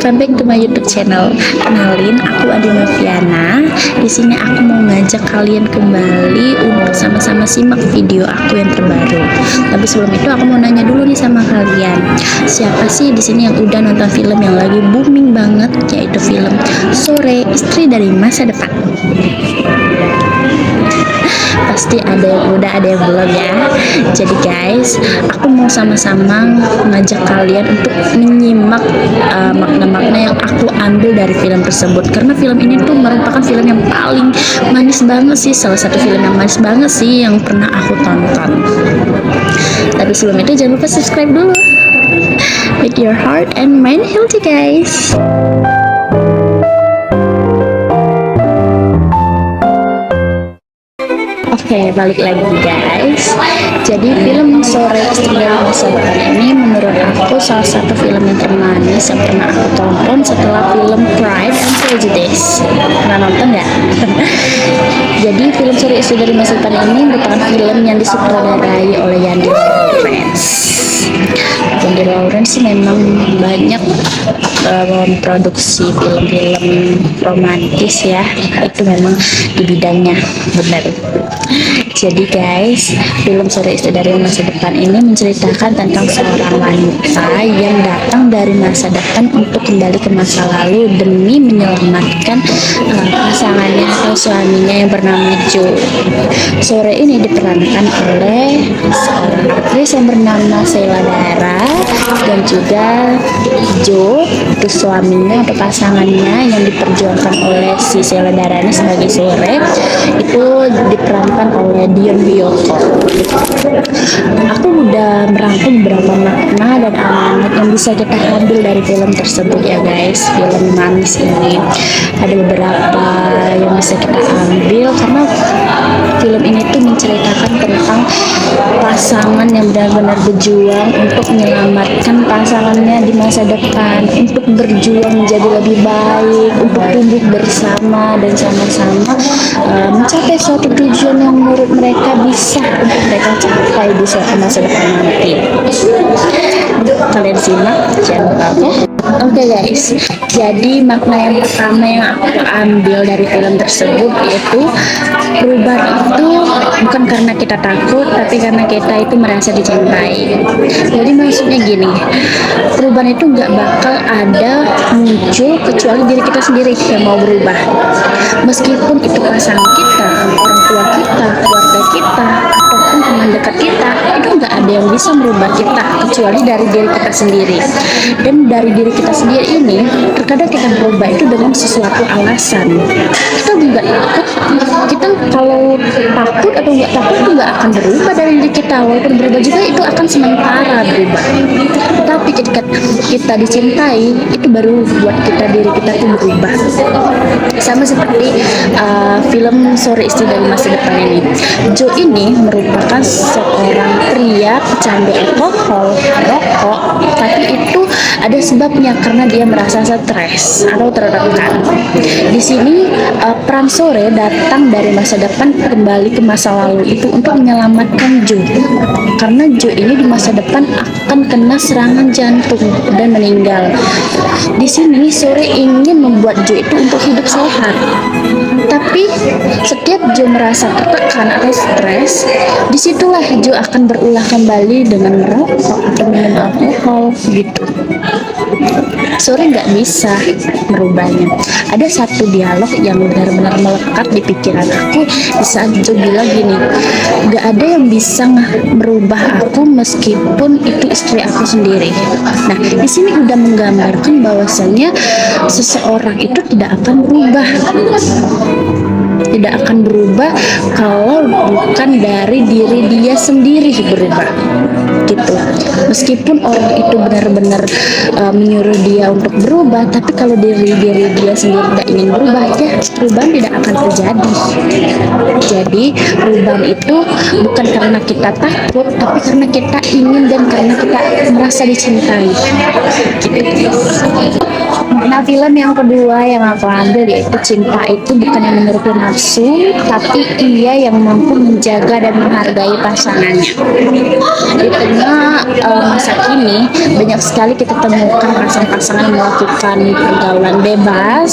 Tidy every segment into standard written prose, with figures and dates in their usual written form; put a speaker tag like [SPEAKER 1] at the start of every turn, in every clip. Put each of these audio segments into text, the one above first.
[SPEAKER 1] welcome back to my YouTube channel. Kenalin, aku Adi Noviana. Di sini aku mau ngajak kalian kembali untuk sama-sama simak video aku yang terbaru. Tapi sebelum itu aku mau nanya dulu nih sama kalian. Siapa sih di sini yang udah nonton film yang lagi booming banget, yaitu film Sore, Istri dari Masa Depan? Pasti ada yang udah, ada yang belum ya. Jadi guys, aku mau sama-sama ngajak kalian untuk menyimak makna-makna yang aku ambil dari film tersebut, karena film ini tuh merupakan film yang paling manis banget sih, salah satu film yang manis banget sih yang pernah aku tonton. Tapi sebelum itu jangan lupa subscribe dulu. Make your heart and mind healthy guys. Oke, balik lagi guys. Jadi film Sore, Istri dari Masa Depan ini menurut aku salah satu film yang termanis yang pernah aku tonton setelah film Pride and Prejudice. Pernah nonton nggak? Jadi film Sore, Istri dari Masa Depan ini merupakan film yang disutradarai oleh Yandi Lawrence. Yandi Lawrence memang banyak memproduksi film-film romantis ya, itu memang di bidangnya, benar. Jadi guys, film Sore, Istri dari Masa Depan ini menceritakan tentang seorang wanita yang datang dari masa depan untuk kembali ke masa lalu demi menyelamatkan pasangannya atau suaminya yang bernama Joe. Sore ini diperankan oleh seorang aktris yang bernama Sheila Dara dan juga Joe, itu suaminya atau pasangannya yang diperjuangkan oleh si Sheila Dara ini sebagai Sore, itu diperankan oleh Dion Wiyoko. Aku udah merangkum beberapa makna dan amanat yang bisa kita ambil dari film tersebut ya guys. Film manis ini ada beberapa yang bisa kita ambil karena film ini tuh menceritakan tentang pasangan yang benar-benar berjuang untuk menyelamatkan pasangannya di masa depan, untuk berjuang menjadi lebih baik, untuk tumbuh bersama dan sama-sama mencapai suatu tujuan yang menurut mereka bisa untuk mereka capai di suatu masa depan nanti. Kalian simak, jangan lupa ya. Oke guys, jadi makna yang pertama yang aku ambil dari film tersebut yaitu perubahan itu bukan karena kita takut, tapi karena kita itu merasa dicintai. Jadi maksudnya gini, perubahan itu nggak bakal ada muncul kecuali diri kita sendiri yang mau berubah. Meskipun itu pasangan kita, orang tua kita, keluarga kita, ataupun teman dekat kita, itu nggak ada yang bisa merubah kita kecuali dari diri kita sendiri. Dan dari diri kita sendiri ini terkadang kita berubah itu dengan sesuatu alasan. Kita nggak takut, kita kalau takut atau nggak takut itu nggak akan berubah dari diri kita. Walaupun berubah juga itu akan sementara berubah. Tapi ketika kita dicintai itu baru buat kita, diri kita itu berubah. Sama seperti film Sore, Istri dari Masa Depan ini. Joe ini merupakan seorang pria pecandu alkohol, rokok, tapi itu ada sebabnya karena dia merasa stres atau tertekan. Di sini peran Sore datang dari masa depan kembali ke masa lalu itu untuk menyelamatkan Joe. Karena Joe ini di masa depan akan kena serangan jantung dan meninggal. Di sini Sore ingin membuat Joe itu untuk hidup sehat. Tapi setiap Joe merasa tertekan atau stres, disitulah Joe akan berulah kembali dengan merokok atau minum alkohol gitu. Sore nggak bisa merubahnya. Ada satu dialog yang benar-benar melekat di pikiran aku di saat Joe bilang gini, nggak ada yang bisa merubah aku meskipun itu istri aku sendiri. Nah, di sini udah menggambarkan bahwasanya seseorang itu tidak akan berubah. Tidak akan berubah kalau bukan dari diri dia sendiri berubah gitu. Meskipun orang itu benar-benar menyuruh dia untuk berubah, tapi kalau diri dia sendiri tidak ingin berubah, ya perubahan tidak akan terjadi. Jadi perubahan itu bukan karena kita takut, tapi karena kita ingin dan karena kita merasa dicintai gitu. Nah, film yang kedua yang aku ambil yaitu cinta itu bukan yang menuruti nafsu nafsu, tapi ia yang mampu menjaga dan menghargai pasangannya. Di tengah masa kini, banyak sekali kita temukan pasangan-pasangan yang melakukan pergaulan bebas.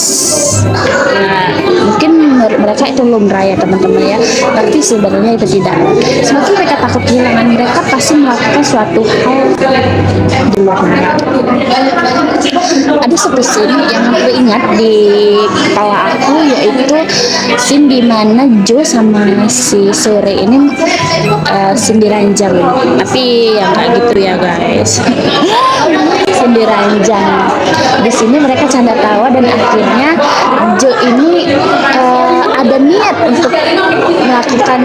[SPEAKER 1] Mungkin menurut mereka itu lumrah ya teman-teman ya, tapi sebenarnya itu tidak. Semakin mereka takut kehilangan, mereka pasti melakukan suatu hal di luar mereka. Ada satu scene yang aku ingat di kepala aku, yaitu scene di mana Jo sama si Sore ini scene diranjang, tapi ya nggak gitu ya guys. Scene diranjang. Di sini mereka canda tawa dan akhirnya Jo ini ada niat untuk melakukan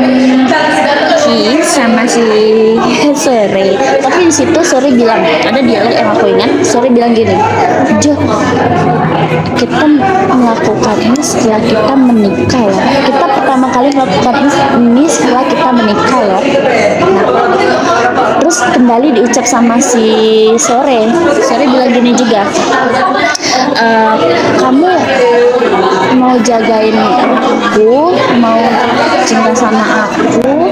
[SPEAKER 1] kiss sama si Sore, tapi di situ Sore bilang, ada dialog yang aku ingat, Sore bilang gini, Jo, kita melakukan ini setelah kita menikah loh, kita pertama kali melakukan ini setelah kita menikah loh. Nah, terus kembali diucap sama si Sore bilang gini juga, kamu mau jagain aku, mau cinta sama aku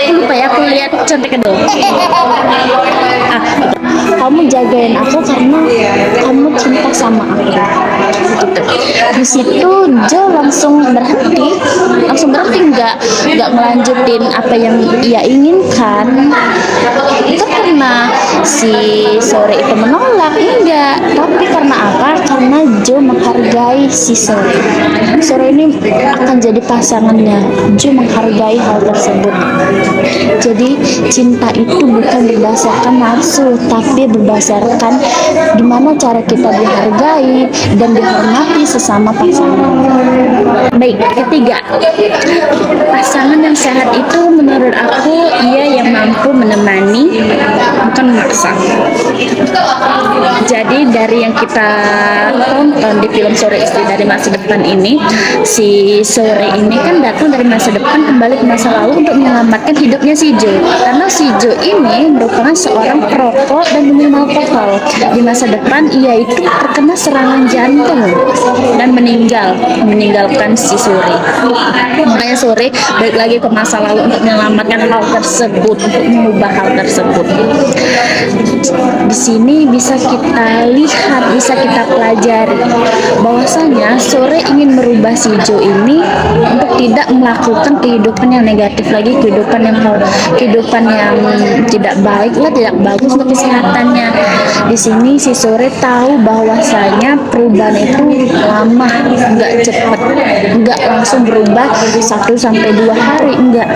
[SPEAKER 1] lupa ya, aku lihat cantiknya dong. Kamu jagain aku karena kamu cinta sama aku gitu. Di situ Jo langsung berhenti nggak melanjutin apa yang ia inginkan. Itu karena si Sore itu menolak, enggak, tapi karena apa? Karena Jo menghargai si Sore ini akan jadi pasangannya. Jo menghargai hal tersebut. Jadi cinta itu bukan berdasarkan nafsu, tapi berdasarkan gimana cara kita dihargai dan dihormati sesama pasangan. Baik, ketiga, pasangan yang sehat itu menurut aku ia yang mampu menemani, bukan memaksa. Jadi dari yang kita tonton di film Sore Istri dari Masa Depan ini, si Sore ini kan datang dari masa depan kembali ke masa lalu untuk menyelamatkan hidupnya si Jo, karena si Jo ini merupakan seorang perokok dan peminum alkohol. Di masa depan ia itu terkena serangan jantung dan meninggalkan si Sore. Makanya Sore balik lagi ke masa lalu untuk menyelamatkan hal tersebut, untuk mengubah hal tersebut. Di sini bisa kita lihat, bisa kita pelajari bahwasanya Sore ingin merubah si Jo ini untuk tidak melakukan kehidupan yang negatif lagi, kehidupan yang tidak baik lah, tidak bagus untuk kesehatannya. Di sini si Sore tahu bahwasanya perubahan itu lama, nggak cepat, nggak langsung berubah 1-2 hari, enggak.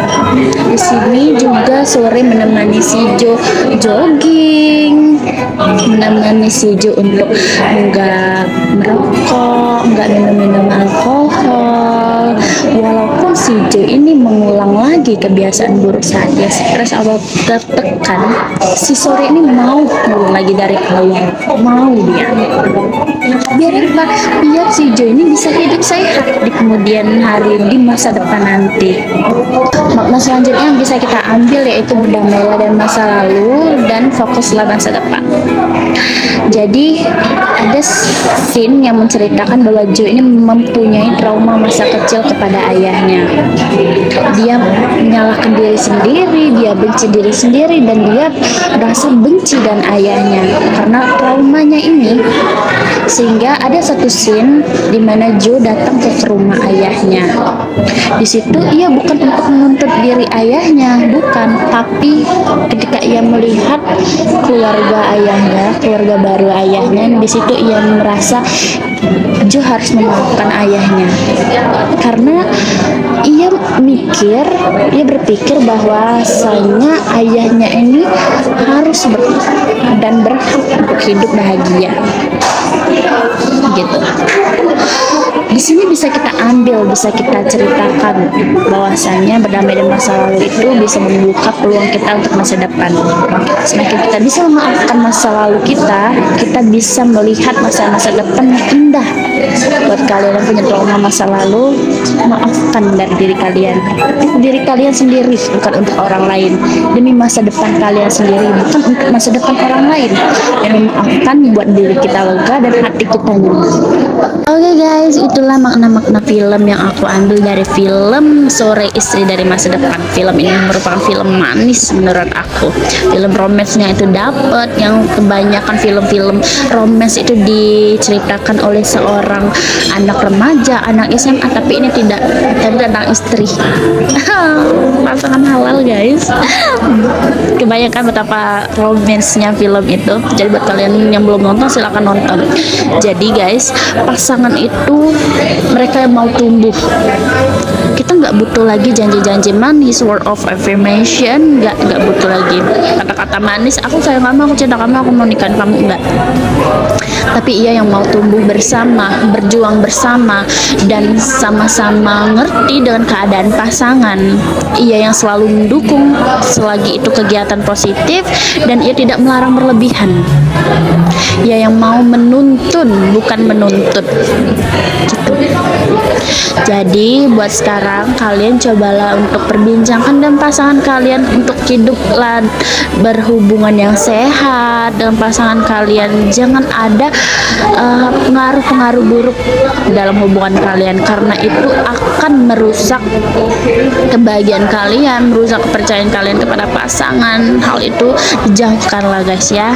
[SPEAKER 1] Di sini juga Sore menemani si Jo jogging, menemani si Jo untuk enggak merokok, enggak minum alkohol. Walaupun si Jo ini mengulang lagi kebiasaan buruk saat dia stres atau tertekan, si Sore ini mau ngulang lagi dari awal, mau dia. Biar apa? Biar si Jo ini bisa hidup sehat di kemudian hari, di masa depan nanti. Makna selanjutnya yang bisa kita ambil yaitu berdamailah dengan masa lalu dan fokuslah masa depan. Jadi ada scene yang menceritakan bahwa Jo ini mempunyai trauma masa kecil kepada ayahnya. Dia menyalahkan diri sendiri, dia benci diri sendiri, dan dia merasa benci dan ayahnya karena traumanya ini. Sehingga ada satu scene di mana Jo datang ke rumah ayahnya. Di situ ia bukan untuk menuntut diri ayahnya, bukan, tapi ketika ia melihat keluarga ayahnya, keluarga baru ayahnya, di situ ia merasa Jo harus memaafkan ayahnya, karena ia berpikir bahwasanya ayahnya ini harus dan berhak untuk hidup bahagia gitu. Di sini bisa kita ambil, bisa kita ceritakan bahwasanya berdamai dengan masa lalu itu bisa membuka peluang kita untuk masa depan. Semakin kita bisa memaafkan masa lalu kita bisa melihat masa-masa depan yang indah. Buat kalian yang punya trauma masa lalu, maafkan dari diri kalian, diri kalian sendiri, bukan untuk orang lain, demi masa depan kalian sendiri, bukan untuk masa depan orang lain. Dan memaafkan buat diri kita lega dan hati kita nyaman. Oke guys, itulah inilah makna-makna film yang aku ambil dari film Sore Istri dari Masa Depan. Film ini merupakan film manis menurut aku. Film romansnya itu dapet, yang kebanyakan film-film romans itu diceritakan oleh seorang anak remaja, anak SMA, tapi ini tidak, tentang istri. Pasangan halal guys. Kebanyakan betapa romansnya film itu. Jadi buat kalian yang belum nonton silahkan nonton. Jadi guys, pasangan itu mereka yang mau tumbuh. Kita nggak butuh lagi janji-janji manis, word of affirmation, nggak butuh lagi kata-kata manis, aku sayang kamu, aku cinta kamu, aku mau nikahin kamu, enggak. Tapi ia yang mau tumbuh bersama, berjuang bersama, dan sama-sama ngerti dengan keadaan pasangan. Ia yang selalu mendukung selagi itu kegiatan positif, dan ia tidak melarang berlebihan. Ia yang mau menuntun, bukan menuntut gitu. Jadi buat sekarang kalian cobalah untuk perbincangkan dengan pasangan kalian untuk hiduplah berhubungan yang sehat dengan pasangan kalian. Jangan ada pengaruh-pengaruh buruk dalam hubungan kalian, karena itu akan merusak kebahagiaan kalian, merusak kepercayaan kalian kepada pasangan. Hal itu jauhkanlah guys ya.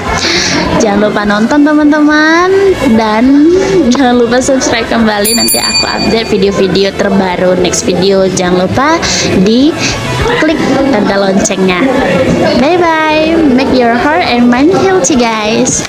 [SPEAKER 1] Jangan lupa nonton teman-teman, dan jangan lupa subscribe kembali, nanti aku update video-video terbaru. Next video jangan lupa di klik tanda loncengnya. Bye bye, make your heart and mind healthy guys.